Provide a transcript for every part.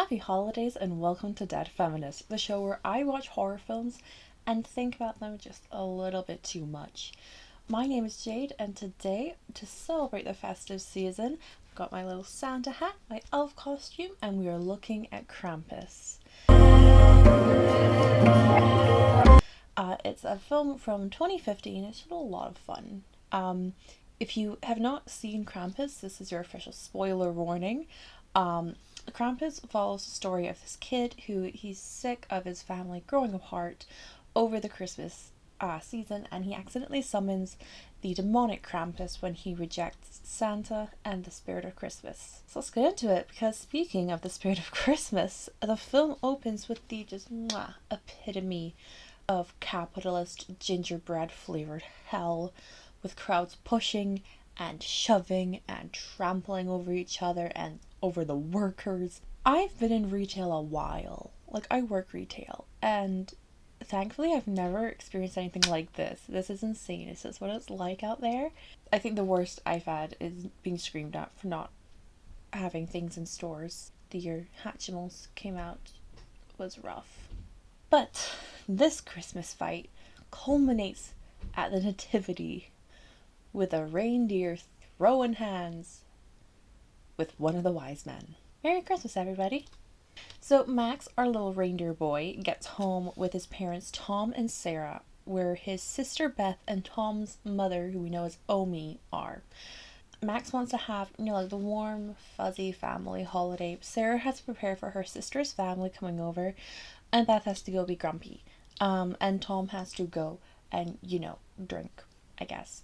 Happy holidays and welcome to Dead Feminist, the show where I watch horror films and think about them just a little bit too much. My name is Jade, and today, to celebrate the festive season, I've got my little Santa hat, my elf costume, and we are looking at Krampus. It's a film from 2015. It's a lot of fun. If you have not seen Krampus, this is your official spoiler warning. Krampus follows the story of this kid who he's sick of his family growing apart over the Christmas season, and he accidentally summons the demonic Krampus when he rejects Santa and the spirit of Christmas. So let's get into it, because speaking of the spirit of Christmas, the film opens with the just epitome of capitalist gingerbread flavored hell, with crowds pushing and shoving and trampling over each other and over the workers. I've been in retail a while. I work retail, and thankfully I've never experienced anything like this. This is insane. Is this what it's like out there? I think the worst I've had is being screamed at for not having things in stores. The year Hatchimals came out was rough. But this Christmas fight culminates at the Nativity with a reindeer throwing hands with one of the wise men. Merry Christmas, everybody! So Max, our little reindeer boy, gets home with his parents Tom and Sarah, where his sister Beth and Tom's mother, who we know as Omi, are. Max wants to have, the warm, fuzzy family holiday. Sarah has to prepare for her sister's family coming over, and Beth has to go be grumpy. And Tom has to go and, drink, I guess,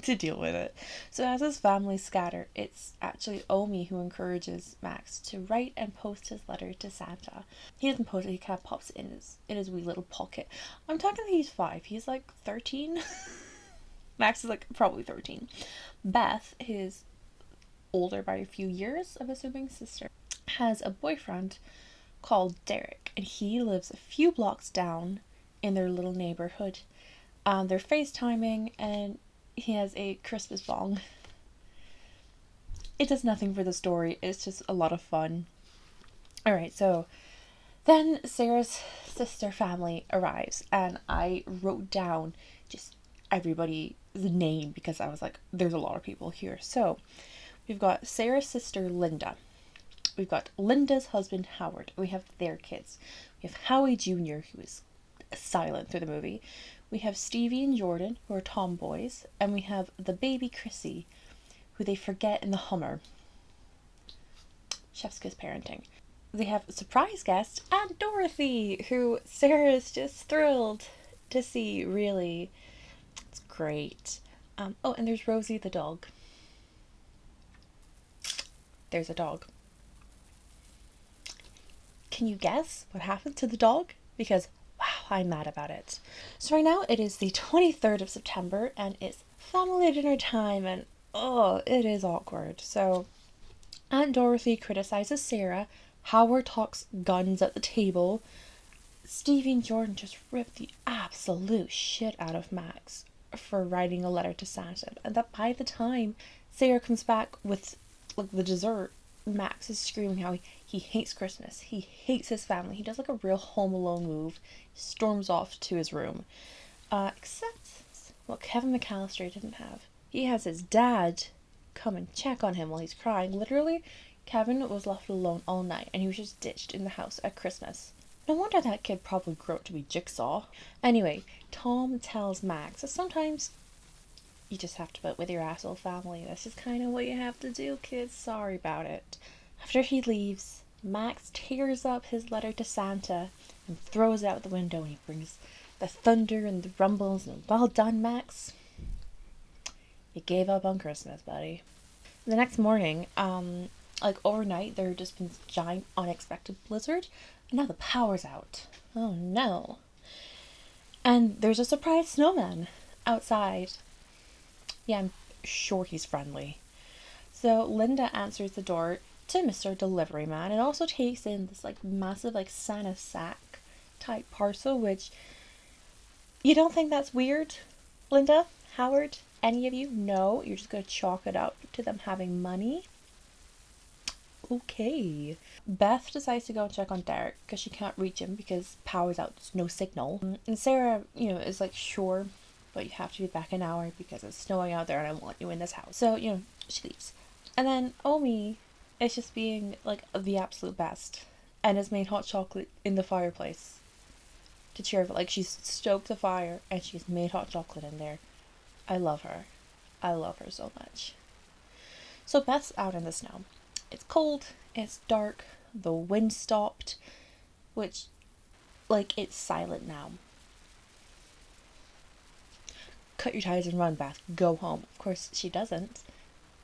to deal with it. So as his family scatter, it's actually Omi who encourages Max to write and post his letter to Santa. He doesn't post it, he kind of pops it in his wee little pocket. I'm talking he's 5, he's 13. Max is probably 13. Beth, his older by a few years, I'm assuming, sister, has a boyfriend called Derek, and he lives a few blocks down in their little neighborhood. They're FaceTiming, and he has a Christmas bong. It does nothing for the story, it's just a lot of fun. Alright, so then Sarah's sister family arrives, and I wrote down just everybody's name because I was like, there's a lot of people here. So we've got Sarah's sister Linda. We've got Linda's husband Howard. We have their kids. We have Howie Jr., who is silent through the movie. We have Stevie and Jordan, who are tomboys. And we have the baby Chrissy, who they forget in the Hummer. Chef's kiss parenting. They have a surprise guest, Aunt Dorothy, who Sarah is just thrilled to see, really. It's great. And there's Rosie the dog. There's a dog. Can you guess what happened to the dog? Because, wow, I'm mad about it. So right now it is the 23rd of September, and it's family dinner time, and it is awkward. So Aunt Dorothy criticizes Sarah. Howard talks guns at the table. Stevie and Jordan just rip the absolute shit out of Max for writing a letter to Santa. And that by the time Sarah comes back with the dessert, Max is screaming how he hates Christmas. He hates his family. He does a real Home Alone move. He storms off to his room. Except what Kevin McAllister didn't have. He has his dad come and check on him while he's crying. Literally, Kevin was left alone all night, and he was just ditched in the house at Christmas. No wonder that kid probably grew up to be Jigsaw. Anyway, Tom tells Max that sometimes you just have to put with your asshole family. That's just kind of what you have to do, kids. Sorry about it. After he leaves, Max tears up his letter to Santa and throws it out the window, and he brings the thunder and the rumbles, and well done, Max. You gave up on Christmas, buddy. The next morning, overnight, there had just been this giant unexpected blizzard, and now the power's out. Oh no. And there's a surprise snowman outside. Yeah, I'm sure he's friendly. So Linda answers the door to Mr. Delivery Man, and also takes in this massive Santa sack type parcel, which you don't think that's weird, Linda, Howard, any of you? No, you're just gonna chalk it up to them having money. Okay. Beth decides to go and check on Derek because she can't reach him because power's out, there's no signal. And Sarah, is like, sure, but you have to be back an hour because it's snowing out there and I want you in this house. So, she leaves. And then Omi is just being like the absolute best and has made hot chocolate in the fireplace to cheer her. Like, she's stoked the fire and she's made hot chocolate in there. I love her. I love her so much. So Beth's out in the snow. It's cold, it's dark, the wind stopped, which, like, it's silent now. Cut your ties and run, Beth. Go home. Of course she doesn't,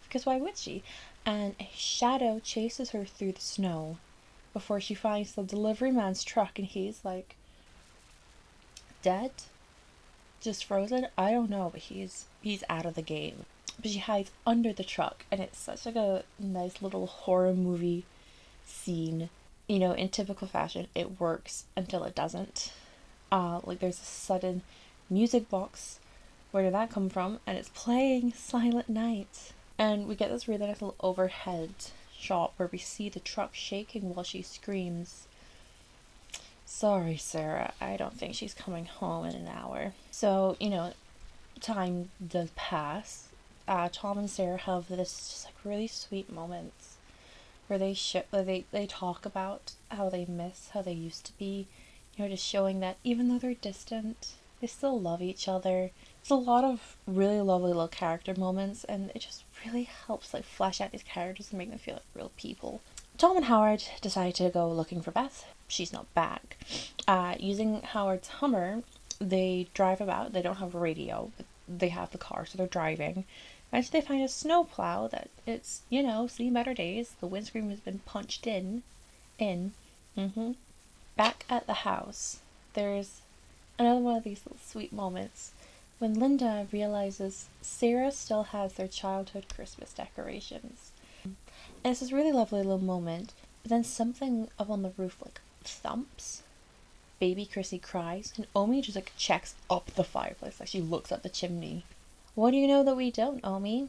because why would she? And a shadow chases her through the snow before she finds the delivery man's truck, and he's like, dead? Just frozen? I don't know, but he's out of the game. But she hides under the truck, and it's such like a nice little horror movie scene. In typical fashion, it works until it doesn't. Like, there's a sudden music box. Where did that come from? And it's playing Silent Night. And we get this really nice little overhead shot where we see the truck shaking while she screams, "Sorry, Sarah, I don't think she's coming home in an hour." So, time does pass. Tom and Sarah have this just like really sweet moments where they talk about how they miss how they used to be, just showing that even though they're distant, they still love each other. It's a lot of really lovely little character moments, and it just really helps like flesh out these characters and make them feel like real people. Tom and Howard decide to go looking for Beth. She's not back. Using Howard's Hummer, they drive about. They don't have a radio, but they have the car, so they're driving. Eventually they find a snowplow that it's, seen better days. The windscreen has been punched in. Back at the house, there's another one of these little sweet moments when Linda realizes Sarah still has their childhood Christmas decorations. And it's this really lovely little moment, but then something up on the roof like thumps. Baby Chrissy cries, and Omi just like checks up the fireplace, like she looks up the chimney. What do you know that we don't, Omi?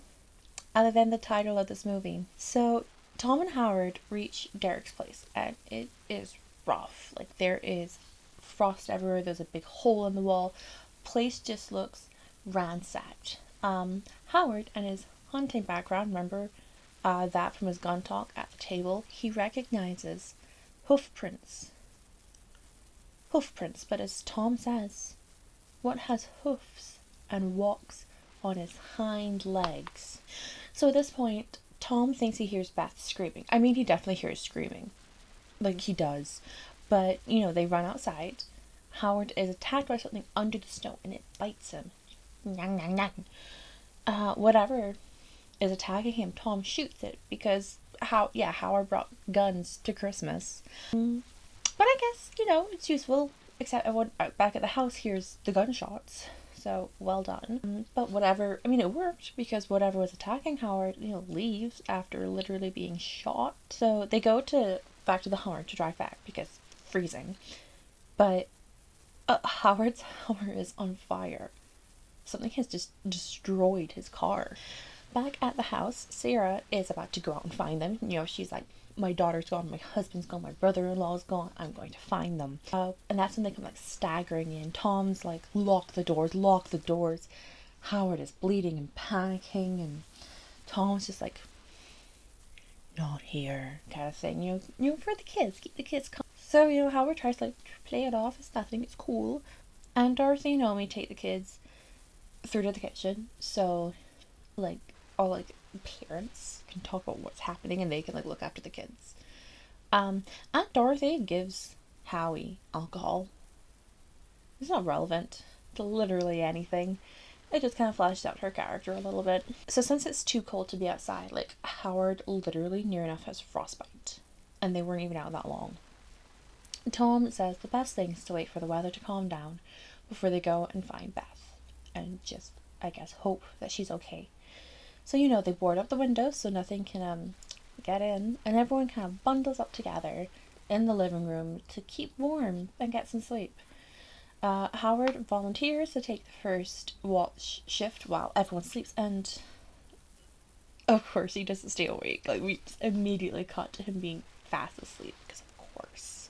Other than the title of this movie. So Tom and Howard reach Derek's place, and it is rough. Like, there is frost everywhere, there's a big hole in the wall. Place just looks ransacked. Howard and his hunting background, remember that from his gun talk at the table, he recognizes hoof prints, but as Tom says, what has hoofs and walks on his hind legs? So at this point, Tom thinks he hears Beth screaming. I mean, he definitely hears screaming. Like, he does. But, they run outside. Howard is attacked by something under the snow, and it bites him. Nyang, nyang, nyang. Whatever is attacking him, Tom shoots it, because, Howard brought guns to Christmas. But I guess, it's useful, except everyone back at the house hears the gunshots. So, well done. But whatever, it worked, because whatever was attacking Howard, leaves after literally being shot. So they go back to the Hummer to drive back, because freezing. But Howard's Hummer is on fire. Something has just destroyed his car. Back at the house, Sarah is about to go out and find them. She's like, my daughter's gone, my husband's gone, my brother-in-law's gone, I'm going to find them. And that's when they come like staggering in. Tom's like, lock the doors. Howard is bleeding and panicking, and Tom's just like, not here, kind of thing. For the kids, keep the kids calm. So, Howard tries to like play it off as nothing, it's cool. And Dorothy and Naomi take the kids through to the kitchen, so like all like parents can talk about what's happening and they can like look after the kids. Aunt Dorothy gives Howie alcohol. It's not relevant to literally anything. It just kind of fleshed out her character a little bit. So since it's too cold to be outside, like, Howard literally near enough has frostbite, and they weren't even out that long. Tom says the best thing is to wait for the weather to calm down before they go and find Beth, and just, I guess, hope that she's okay. So, they board up the windows so nothing can get in, and everyone kind of bundles up together in the living room to keep warm and get some sleep. Howard volunteers to take the first watch shift while everyone sleeps, and Of course, he doesn't stay awake. Like, we immediately cut to him being fast asleep, because of course.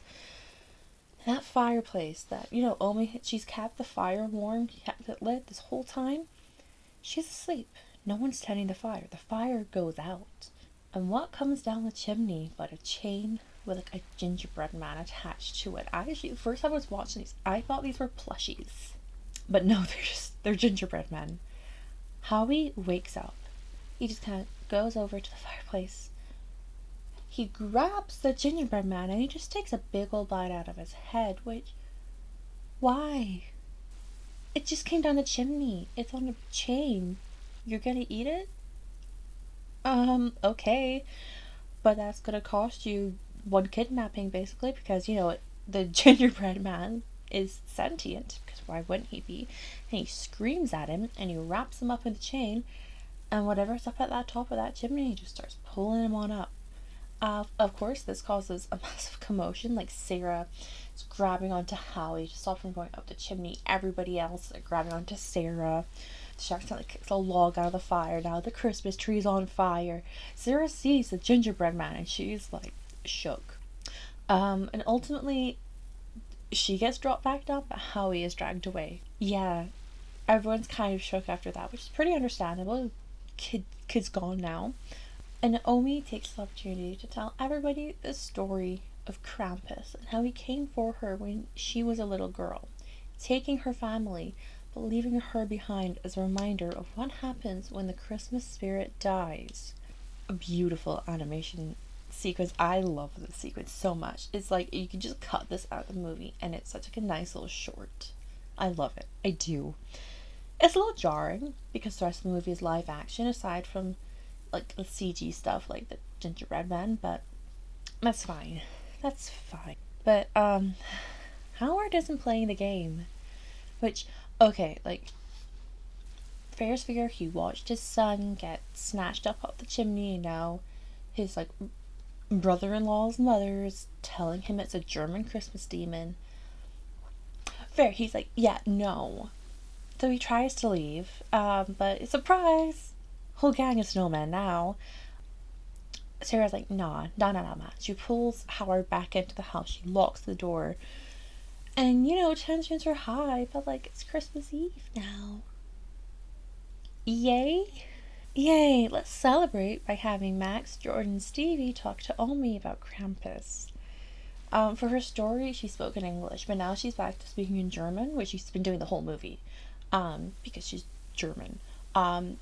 That fireplace that, Omi, she's kept the fire warm, kept it lit this whole time. She's asleep. No one's tending the fire. The fire goes out. And what comes down the chimney but a chain with like a gingerbread man attached to it? First time I was watching these, I thought these were plushies. But no, they're gingerbread men. Howie wakes up. He just kind of goes over to the fireplace. He grabs the gingerbread man and he just takes a big old bite out of his head, which... Why? It just came down the chimney. It's on a chain. You're gonna eat it? Okay. But that's gonna cost you one kidnapping, basically, because, the gingerbread man is sentient, because why wouldn't he be? And he screams at him, and he wraps him up in the chain, and whatever's up at that top of that chimney, he just starts pulling him on up. Of course, this causes a massive commotion, like Sarah is grabbing onto Howie to stop him going up the chimney. Everybody else is grabbing onto Sarah. The shark suddenly kicks a log out of the fire. Now the Christmas tree's on fire. Sarah sees the gingerbread man and she's like shook. And ultimately, she gets dropped back down, but Howie is dragged away. Yeah, everyone's kind of shook after that, which is pretty understandable. Kid's gone now. And Naomi takes the opportunity to tell everybody the story of Krampus and how he came for her when she was a little girl, taking her family, but leaving her behind as a reminder of what happens when the Christmas spirit dies. A beautiful animation sequence. I love this sequence so much. It's like you can just cut this out of the movie and it's such like a nice little short. I love it. I do. It's a little jarring because the rest of the movie is live action aside from like the CG stuff like the gingerbread man, but that's fine. That's fine. But Howard isn't playing the game. Which, okay, like Ferris figure, he watched his son get snatched up the chimney and now his like brother-in-law's mother is telling him it's a German Christmas demon. Fair, he's like, yeah, no. So he tries to leave, but surprise! Whole gang of snowmen now. Sarah's like, nah, Matt. She pulls Howard back into the house. She locks the door. And, tensions are high, but, like, it's Christmas Eve now. Yay? Yay, let's celebrate by having Max, Jordan, and Stevie talk to Omi about Krampus. For her story, she spoke in English, but now she's back to speaking in German, which she's been doing the whole movie. Because she's German. And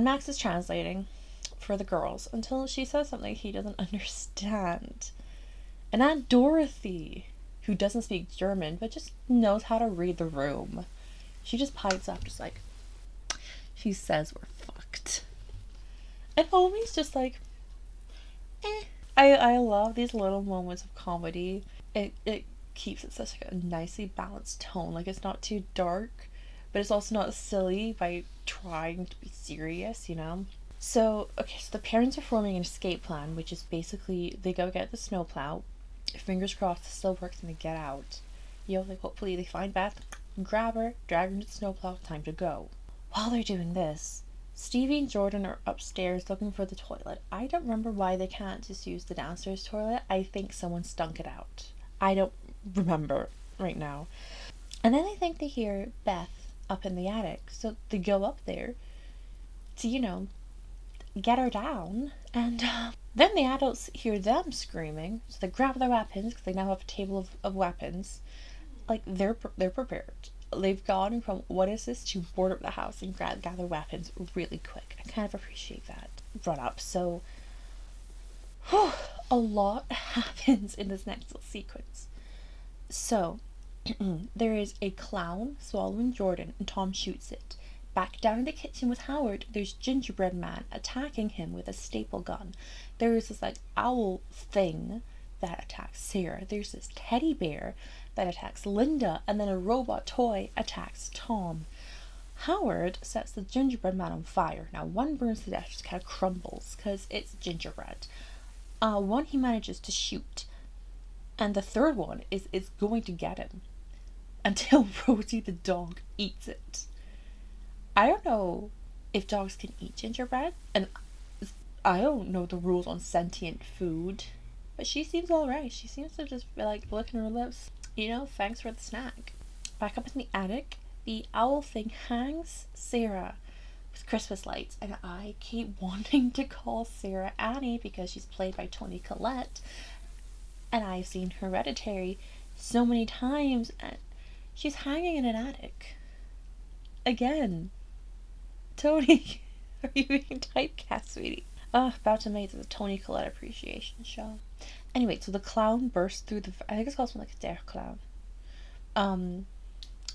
Max is translating for the girls until she says something he doesn't understand. And Aunt Dorothy, who doesn't speak German but just knows how to read the room, she just pipes up, just like, she says we're fucked. And Omi's just like, eh. I love these little moments of comedy. It keeps it such a nicely balanced tone. Like, it's not too dark, but it's also not silly by trying to be serious, So the parents are forming an escape plan, which is basically they go get the snowplow. Fingers crossed this still works and they get out. Hopefully they find Beth, grab her, drag her into the snowplow, time to go. While they're doing this, Stevie and Jordan are upstairs looking for the toilet. I don't remember why they can't just use the downstairs toilet. I think someone stunk it out. I don't remember right now. And then I think they hear Beth up in the attic, so they go up there to, get her down. And then the adults hear them screaming, so they grab their weapons because they now have a table of weapons. Like, they're prepared. They've gone from what is this to board up the house and gather weapons really quick. I kind of appreciate that brought up. So, a lot happens in this next little sequence. So, there is a clown swallowing Jordan and Tom shoots it. Back down in the kitchen with Howard, there's Gingerbread Man attacking him with a staple gun. There's this like owl thing that attacks Sarah. There's this teddy bear that attacks Linda, and then a robot toy attacks Tom. Howard sets the gingerbread man on fire. Now one burns to death, just kind of crumbles because it's gingerbread. One he manages to shoot, and the third one is going to get him until Rosie the dog eats it. I don't know if dogs can eat gingerbread. And I don't know the rules on sentient food, but she seems alright. She seems to just be like licking her lips. You know, thanks for the snack. Back up in the attic, the owl thing hangs Sarah with Christmas lights, and I keep wanting to call Sarah Annie because she's played by Toni Collette, and I've seen Hereditary so many times, and she's hanging in an attic. Again. Toni, are you being typecast, sweetie? About to make the Toni Collette appreciation show. Anyway, so the clown bursts through the... I think it's called something like Der Clown.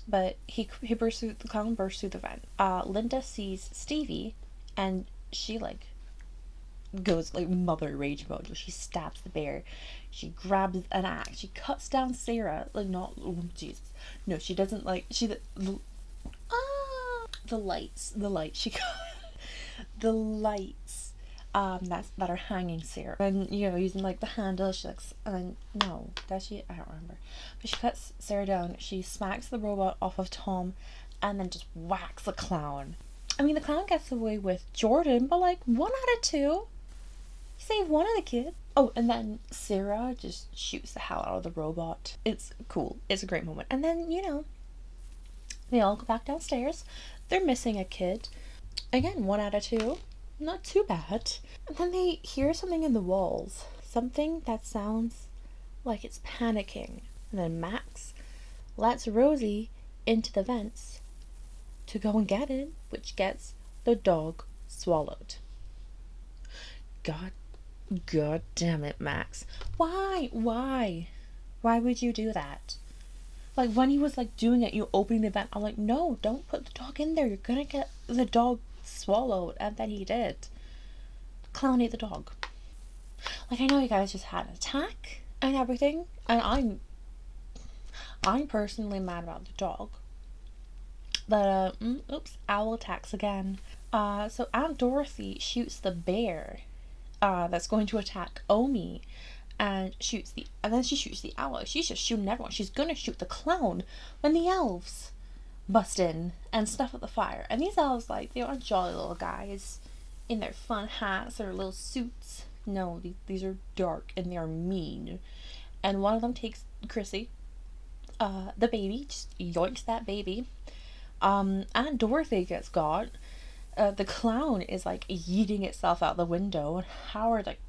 But he bursts through... The clown bursts through the vent. Linda sees Stevie, and she, like, goes, like, mother rage mode. She stabs the bear. She grabs an axe. She cuts down Sarah. Like, not... Oh, Jesus. No, she doesn't, like... The lights. She got... The lights. That are hanging Sarah, and you know, using like the handle, she like, and no, does she? I don't remember, but she cuts Sarah down. She smacks the robot off of Tom, and then just whacks the clown. I mean, the clown gets away with Jordan, but like 1 out of 2, you save one of the kids. Oh, and then Sarah just shoots the hell out of the robot. It's cool. It's a great moment. And then, you know, they all go back downstairs. They're missing a kid. Again, 1 out of 2. Not too bad. And then they hear something in the walls. Something that sounds like it's panicking. And then Max lets Rosie into the vents to go and get it, which gets the dog swallowed. God damn it, Max. Why? Why would you do that? Like, when he was, like, doing it, you opening the vent, I'm like, no, don't put the dog in there. You're gonna get the dog swallowed. And then he did. Clown ate the dog. Like, I know you guys just had an attack and everything, and I'm personally mad about the dog. But, oops, owl attacks again. So Aunt Dorothy shoots the bear, that's going to attack Omi, and then she shoots the owl. She's just shooting everyone. She's gonna shoot the clown when the elves bust in and stuff up the fire. And these elves, like, they aren't jolly little guys in their fun hats or little suits. No, these are dark and they are mean. And one of them takes Chrissy, the baby, just yoinks that baby. Aunt Dorothy gets got. The clown is, like, yeeting itself out the window, and Howard, like,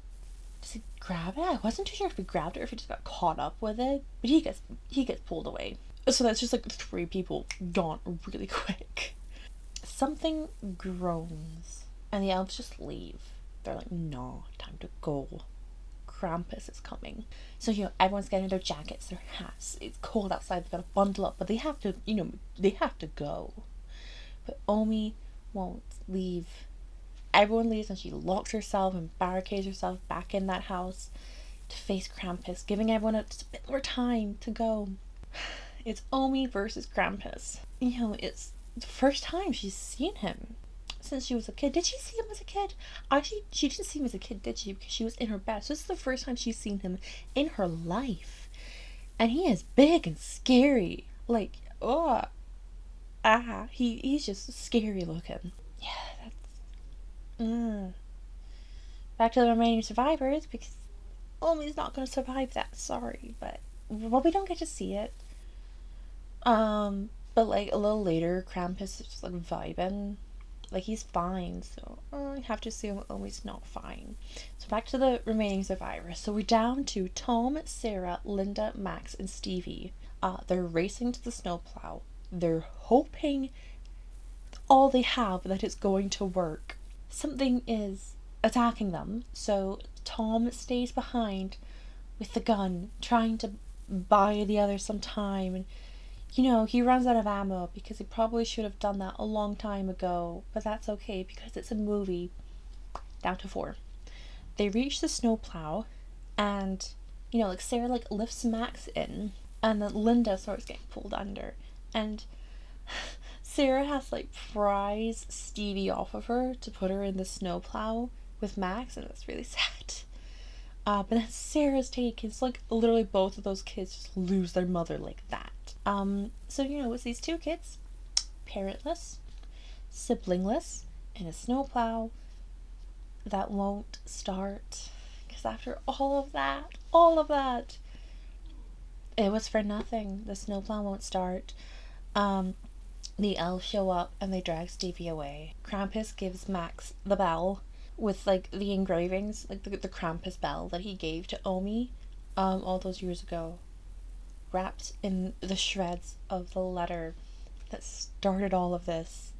does he grab it? I wasn't too sure if he grabbed it or if he just got caught up with it, but he gets pulled away. So that's just like 3 people gone really quick. Something groans, and the elves just leave. They're like, no, time to go. Krampus is coming. So, you know, everyone's getting their jackets, their hats. It's cold outside, they've got to bundle up, but they have to, you know, they have to go. But Omi won't leave. Everyone leaves, and she locks herself and barricades herself back in that house to face Krampus, giving everyone just a bit more time to go. It's Omi versus Krampus. You know, it's the first time she's seen him since she was a kid. Did she see him as a kid? Actually, she didn't see him as a kid, did she? Because she was in her bed. So this is the first time she's seen him in her life. And he is big and scary. Like, he's just scary looking. Yeah, Back to the remaining survivors, because Omi's not going to survive that. Sorry, but we don't get to see it. But like a little later, Krampus is just like vibing, like he's fine. So I have to assume Omi's not fine. So back to the remaining survivors. So we're down to Tom, Sarah, Linda, Max, and Stevie. They're racing to the snowplow. They're hoping all they have that it's going to work. Something is attacking them, so Tom stays behind with the gun, trying to buy the others some time. And, you know, he runs out of ammo because he probably should have done that a long time ago, but that's okay because it's a movie. Down to 4. They reach the snowplow, and, you know, like, Sarah, like, lifts Max in, and then Linda starts getting pulled under, and Sarah has to, like, prise Stevie off of her to put her in the snowplow with Max, and it's really sad. But then Sarah's taken. It's like literally both of those kids just lose their mother like that. So, you know, it's these 2 kids, parentless, siblingless, in a snowplow that won't start. Because after all of that, it was for nothing. The snowplow won't start. The elves show up and they drag Stevie away. Krampus gives Max the bell with like the engravings, like the Krampus bell that he gave to Omi all those years ago, wrapped in the shreds of the letter that started all of this.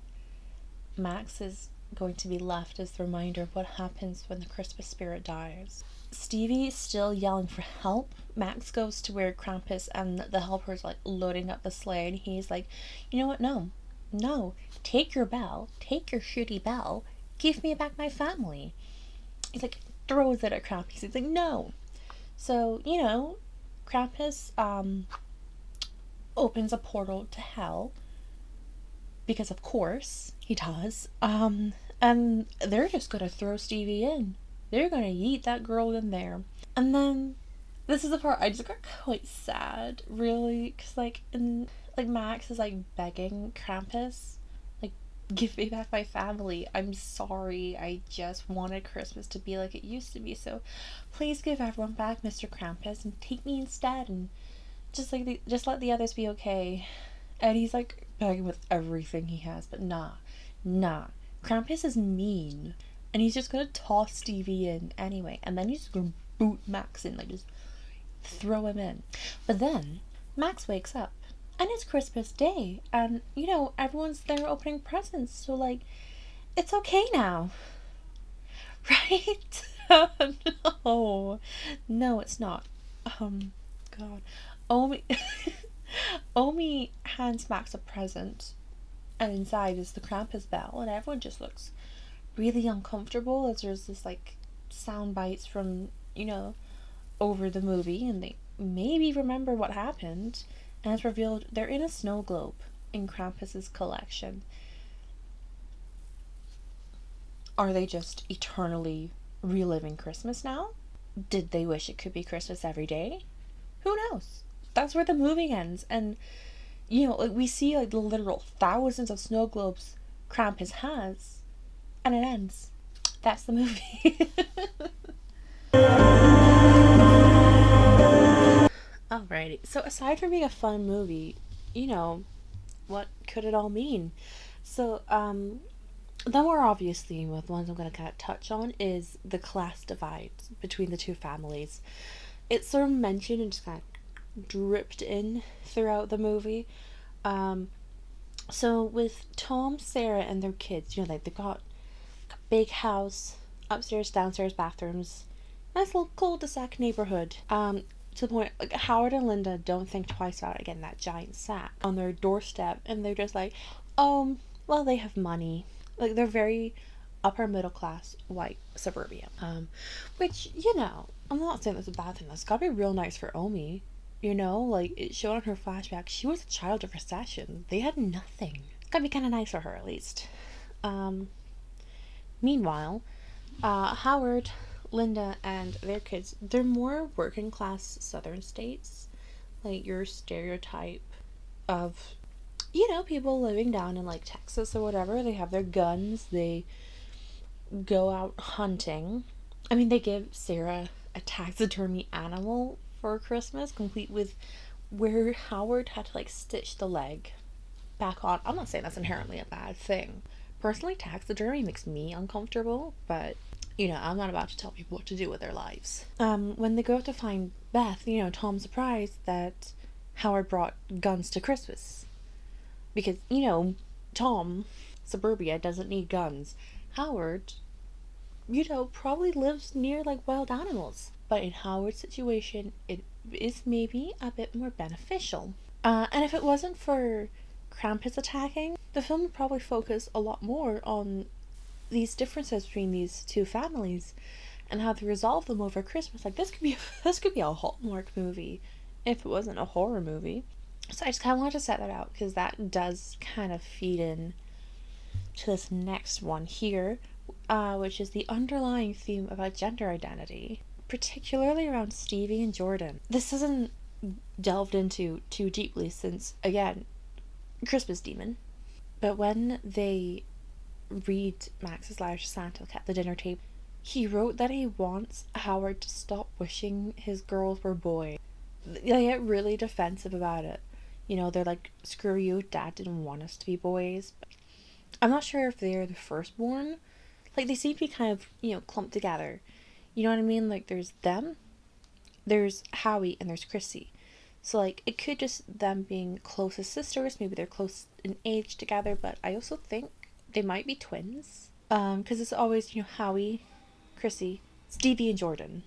Max is going to be left as the reminder of what happens when the Christmas spirit dies. Stevie is still yelling for help. Max goes to where Krampus and the helpers like loading up the sleigh, and he's like, you know what, no, take your bell, take your shitty bell, give me back my family. He's like, throws it at Krampus. He's like, no. So, Krampus opens a portal to hell, because of course he does. And they're just gonna throw Stevie in. They're gonna yeet that girl in there. And then this is the part I just got quite sad, really, because Max is like begging Krampus, like, give me back my family. I'm sorry. I just wanted Christmas to be like it used to be. So please give everyone back, Mr. Krampus, and take me instead, and just let the others be okay. And he's like begging with everything he has, but nah. Krampus is mean, and he's just gonna toss Stevie in anyway, and then he's just gonna boot Max in, like just throw him in. But then Max wakes up, and it's Christmas Day, and everyone's there opening presents, so like it's okay now, right? No, it's not. God, Omi, Omi hands Max a present, and inside is the Krampus bell, and everyone just looks really uncomfortable as there's this like sound bites from over the movie, and they maybe remember what happened, and it's revealed they're in a snow globe in Krampus's collection. Are they just eternally reliving Christmas now? Did they wish it could be Christmas every day? Who knows? That's where the movie ends, and we see like the literal thousands of snow globes Krampus has, and it ends. That's the movie. Alrighty, so aside from being a fun movie, what could it all mean? So, the more obvious theme, with ones I'm going to kind of touch on, is the class divide between the two families. It's sort of mentioned and just kind of dripped in throughout the movie. So with Tom, Sarah, and their kids, they've got a big house, upstairs, downstairs bathrooms, nice little cul-de-sac neighborhood. To the point, like, Howard and Linda don't think twice about getting that giant sack on their doorstep, and they're just like, well, they have money. Like, they're very upper middle class white suburbia. Which, I'm not saying that's a bad thing. That's gotta be real nice for Omi. Like, it showed on her flashback, she was a child of recession. They had nothing. It's gotta be kind of nice for her, at least. Meanwhile, Howard, Linda, and their kids, they're more working class southern states. Like, your stereotype of, people living down in, like, Texas or whatever. They have their guns. They go out hunting. I mean, they give Sarah a taxidermy animal for Christmas, complete with where Howard had to, like, stitch the leg back on. I'm not saying that's inherently a bad thing. Personally, taxidermy makes me uncomfortable, but I'm not about to tell people what to do with their lives. When they go to find Beth, Tom's surprised that Howard brought guns to Christmas. Because, Tom, suburbia, doesn't need guns. Howard, probably lives near, like, wild animals. But in Howard's situation, it is maybe a bit more beneficial. And if it wasn't for Krampus attacking, the film would probably focus a lot more on these differences between these two families and how they resolve them over Christmas. Like, this could be a Hallmark movie if it wasn't a horror movie. So I just kind of wanted to set that out, because that does kind of feed in to this next one here, which is the underlying theme about gender identity, particularly around Stevie and Jordan. This isn't delved into too deeply since, again, Christmas Demon. But when they read Max's letter to Santa at the dinner table. He wrote that he wants Howard to stop wishing his girls were boys. They get really defensive about it. You know, they're like, screw you, Dad didn't want us to be boys. I'm not sure if they're the firstborn. Like, they seem to be kind of, clumped together. You know what I mean? Like, there's them, there's Howie, and there's Chrissy. So, like, it could just them being closest sisters. Maybe they're close in age together, but I also think they might be twins. Because it's always, Howie, Chrissy, Stevie, and Jordan.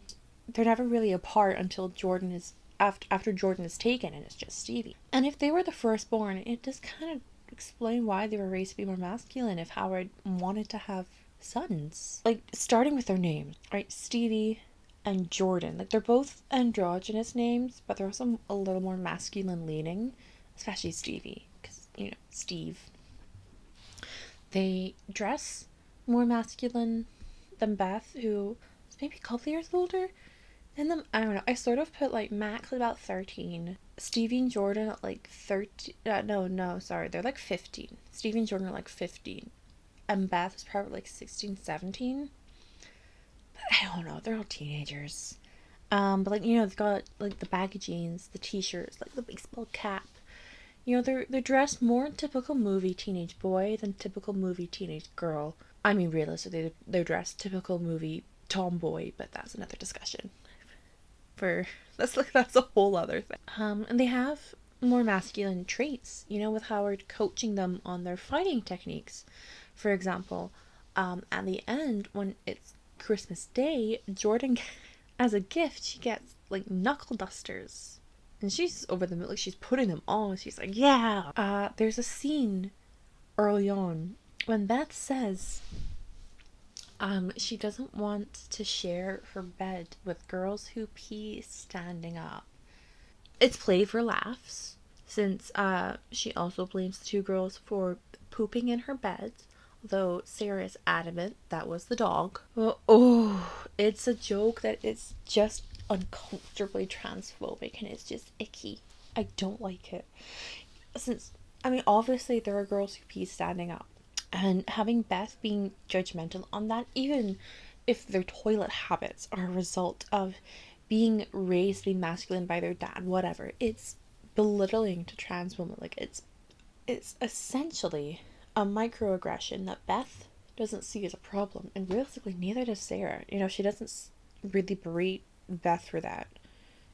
They're never really apart until Jordan is after Jordan is taken, and it's just Stevie. And if they were the firstborn, it does kind of explain why they were raised to be more masculine if Howard wanted to have sons. Like, starting with their names, right? Stevie and Jordan. Like, they're both androgynous names, but they're also a little more masculine leaning, especially Stevie, because, Steve. They dress more masculine than Beth, who is maybe a couple years older. And then, I don't know, I sort of put, like, Max at about 13. Stevie and Jordan at, like, 13. They're, like, 15. Stevie and Jordan are, like, 15. And Beth is probably, like, 16, 17. But I don't know, they're all teenagers. But, like, they've got, like, the baggy jeans, the t-shirts, like, the baseball cap. They're dressed more in typical movie teenage boy than typical movie teenage girl. I mean, realistically, they're dressed typical movie tomboy, but that's another discussion. That's a whole other thing. And they have more masculine traits, with Howard coaching them on their fighting techniques. For example, at the end, when it's Christmas Day, Jordan, as a gift, she gets, like, knuckle dusters. And she's over them, like, she's putting them on. She's like, yeah. There's a scene early on when Beth says she doesn't want to share her bed with girls who pee standing up. It's played for laughs, since she also blames the two girls for pooping in her bed, although Sarah is adamant that was the dog. It's a joke that is just uncomfortably transphobic, and it's just icky. I don't like it. Obviously there are girls who pee standing up. And having Beth being judgmental on that, even if their toilet habits are a result of being raised to be masculine by their dad, whatever, it's belittling to trans women. Like, it's essentially a microaggression that Beth doesn't see as a problem, and realistically neither does Sarah. She doesn't really berate Beth for that.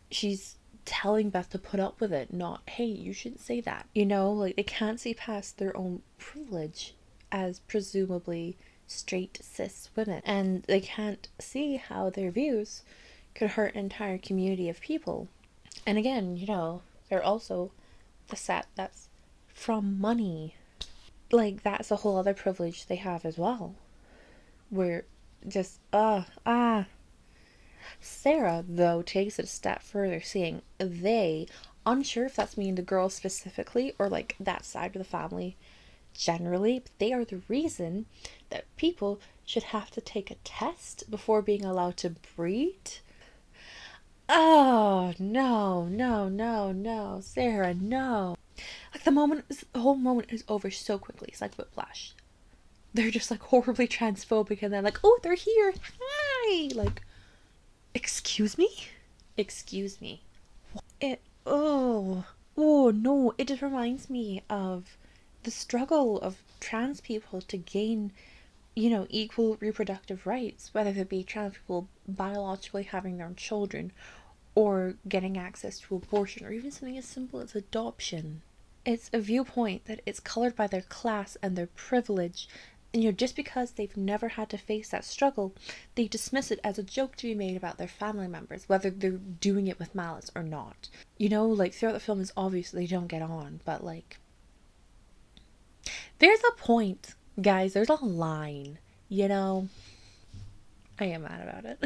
She's telling Beth to put up with it, not, hey, you shouldn't say that. Like, they can't see past their own privilege as presumably straight cis women, and they can't see how their views could hurt an entire community of people. And again, they're also the set that's from money. Like, that's a whole other privilege they have as well, where just Sarah, though, takes it a step further, saying they, unsure if that's meaning the girls specifically or like that side of the family generally, but they are the reason that people should have to take a test before being allowed to breed. Oh, no, Sarah, no. Like, the whole moment is over so quickly. It's like whiplash. They're just, like, horribly transphobic, and then, like, oh, they're here. Hi! Like, excuse me? Excuse me. No. It just reminds me of the struggle of trans people to gain, equal reproductive rights, whether it be trans people biologically having their own children, or getting access to abortion, or even something as simple as adoption. It's a viewpoint that is colored by their class and their privilege, and just because they've never had to face that struggle, they dismiss it as a joke to be made about their family members, whether they're doing it with malice or not. Like, throughout the film, it's obvious they don't get on, but, like, there's a point, guys, there's a line, I am mad about it.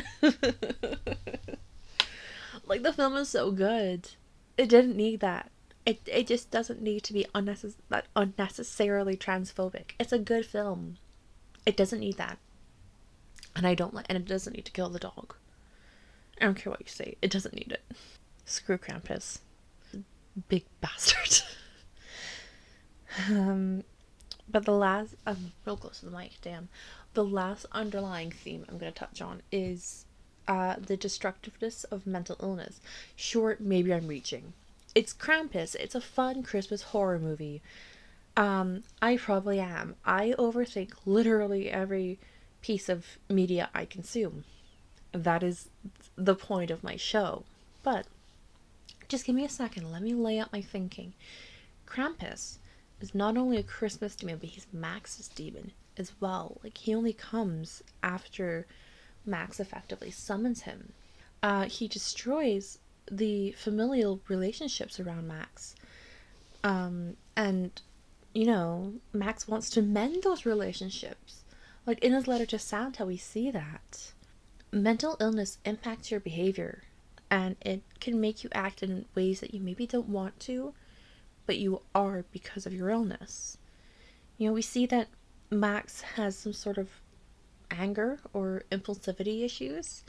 Like, the film is so good. It didn't need that. It just doesn't need to be unnecessarily transphobic. It's a good film. It doesn't need that. And it doesn't need to kill the dog. I don't care what you say. It doesn't need it. Screw Krampus. Big bastard. But the last, real close to the mic, damn. The last underlying theme I'm going to touch on is the destructiveness of mental illness. Sure, maybe I'm reaching. It's Krampus. It's a fun Christmas horror movie. I probably am. I overthink literally every piece of media I consume. That is the point of my show. But just give me a second. Let me lay out my thinking. Krampus is not only a Christmas demon, but he's Max's demon as well. Like, he only comes after Max effectively summons him. He destroys the familial relationships around Max. And, Max wants to mend those relationships. Like, in his letter to Santa, we see that. Mental illness impacts your behavior, and it can make you act in ways that you maybe don't want to, but you are because of your illness. We see that Max has some sort of anger or impulsivity issues.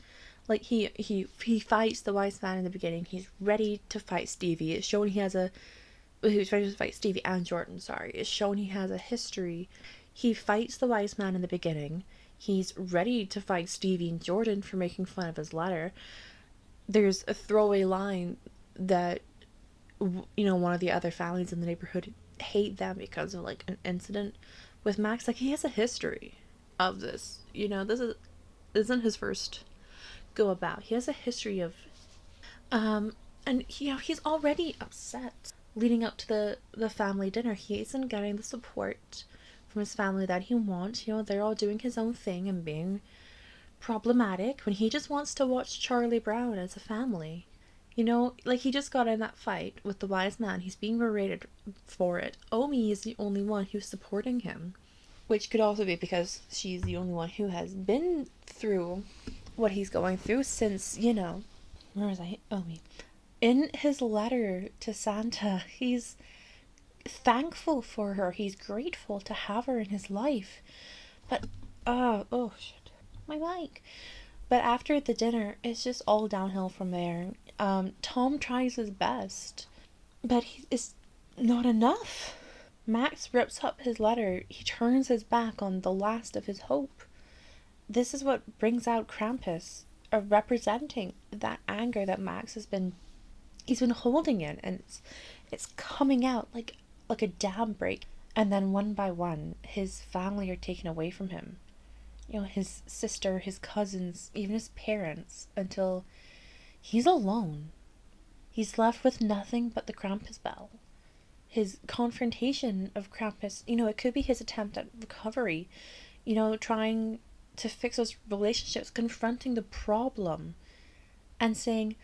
Like, he fights the wise man in the beginning. He's ready to fight Stevie. It's shown he has a He's ready to fight Stevie and Jordan, sorry. It's shown he has a history. He fights the wise man in the beginning. He's ready to fight Stevie and Jordan for making fun of his letter. There's a throwaway line that one of the other families in the neighborhood hate them because of like an incident with Max. Like, he has a history of this. This isn't his first go about. He has a history of and he's already upset leading up to the family dinner. He isn't getting the support from his family that he wants. They're all doing his own thing and being problematic when he just wants to watch Charlie Brown as a family. Like, he just got in that fight with the wise man. He's being berated for it. Omi is the only one who's supporting him, which could also be because she's the only one who has been through what he's going through since, where was I? Omi. In his letter to Santa, he's thankful for her. He's grateful to have her in his life. But, oh shit, my mic. But after the dinner, it's just all downhill from there. Tom tries his best, but it's not enough. Max rips up his letter. He turns his back on the last of his hope. This is what brings out Krampus, representing that anger that Max he's been holding in, and it's coming out like a dam break. And then one by one, his family are taken away from him. His sister, his cousins, even his parents, until he's alone. He's left with nothing but the Krampus bell. His confrontation of Krampus, it could be his attempt at recovery, trying to fix those relationships, confronting the problem, and saying,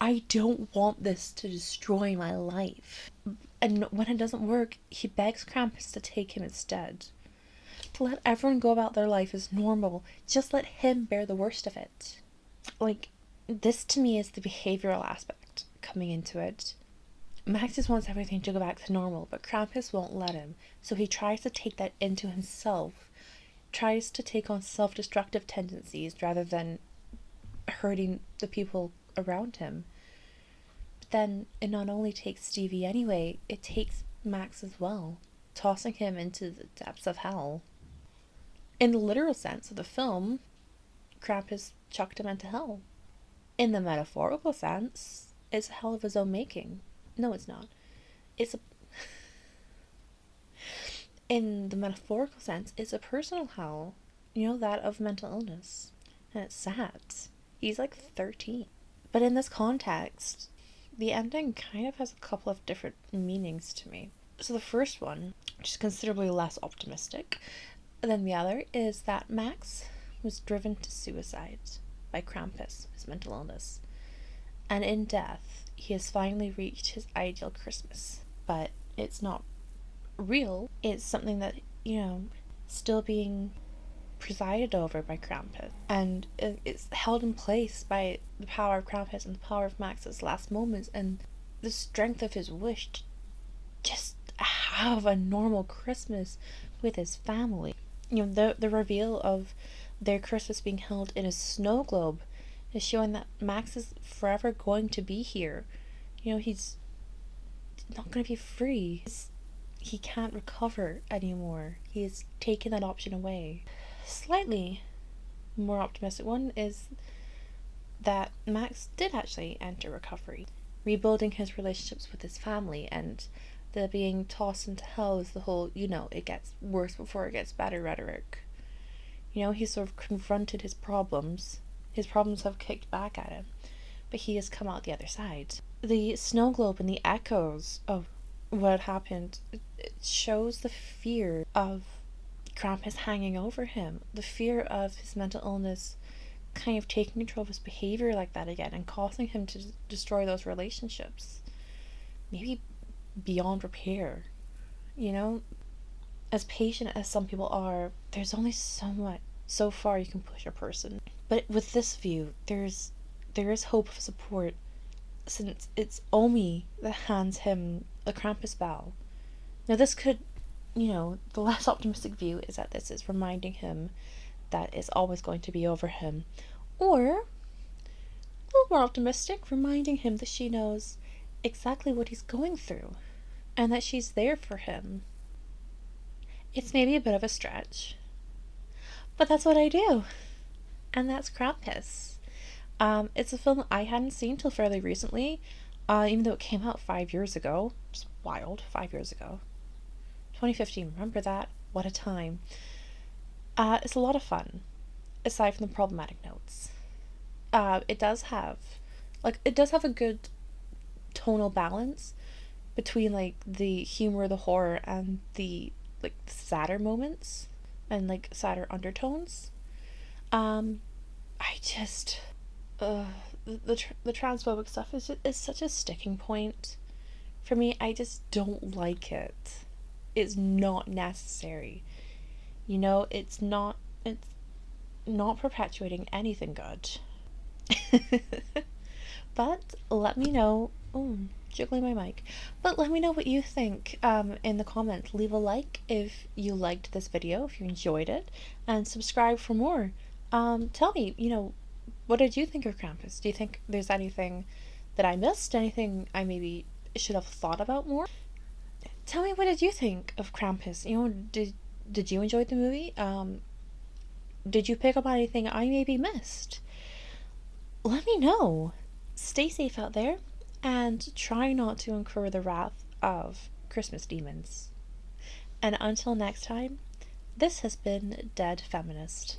I don't want this to destroy my life. And when it doesn't work, he begs Krampus to take him instead. To let everyone go about their life as normal. Just let him bear the worst of it. Like, this to me is the behavioral aspect coming into it. Max just wants everything to go back to normal, but Krampus won't let him. So he tries to take that into himself. Tries to take on self-destructive tendencies rather than hurting the people around him. But then it not only takes Stevie anyway, it takes Max as well, tossing him into the depths of hell. In the literal sense of the film, Krampus chucked him into hell. In the metaphorical sense, it's a hell of his own making. No, it's not. In the metaphorical sense, it's a personal hell, that of mental illness. And it's sad. He's like 13. But in this context, the ending kind of has a couple of different meanings to me. So the first one, which is considerably less optimistic than the other, is that Max was driven to suicide by Krampus, his mental illness. And in death, he has finally reached his ideal Christmas. But it's not real. It's something that, still being presided over by Krampus. And it's held in place by the power of Krampus and the power of Max's last moments and the strength of his wish to just have a normal Christmas with his family. The reveal of their Christmas being held in a snow globe is showing that Max is forever going to be here. He's not going to be free. he can't recover anymore. He has taken that option away. Slightly more optimistic one is that Max did actually enter recovery, rebuilding his relationships with his family, and the being tossed into hell is the whole, it gets worse before it gets better rhetoric. He sort of confronted his problems. His problems have kicked back at him, but he has come out the other side. The snow globe and the echoes of what happened, it shows the fear of Krampus hanging over him, the fear of his mental illness kind of taking control of his behavior like that again and causing him to destroy those relationships. Maybe beyond repair. As patient as some people are, there's only so far you can push a person. But with this view, there is hope of support, since it's Omi that hands him the Krampus bell. Now this could, the less optimistic view is that this is reminding him that it's always going to be over him. Or, a little more optimistic, reminding him that she knows exactly what he's going through and that she's there for him. It's maybe a bit of a stretch, but that's what I do. And that's Krampus. It's a film that I hadn't seen till fairly recently, even though it came out 5 years ago. Just wild, 5 years ago. 2015, remember that? What a time. It's a lot of fun, aside from the problematic notes. It does have a good tonal balance between the humor, the horror, and the sadder moments and sadder undertones. I just the transphobic stuff is such a sticking point for me. I just don't like it. It's not necessary. It's not perpetuating anything good. But let me know. Oh, jiggling my mic. But let me know what you think in the comments. Leave a like if you liked this video, if you enjoyed it, and subscribe for more. Tell me, what did you think of Krampus? Do you think there's anything that I missed? Anything I maybe should have thought about more? Tell me, what did you think of Krampus? Did you enjoy the movie? Did you pick up on anything I maybe missed? Let me know. Stay safe out there, and try not to incur the wrath of Christmas demons. And until next time, this has been Dead Feminist.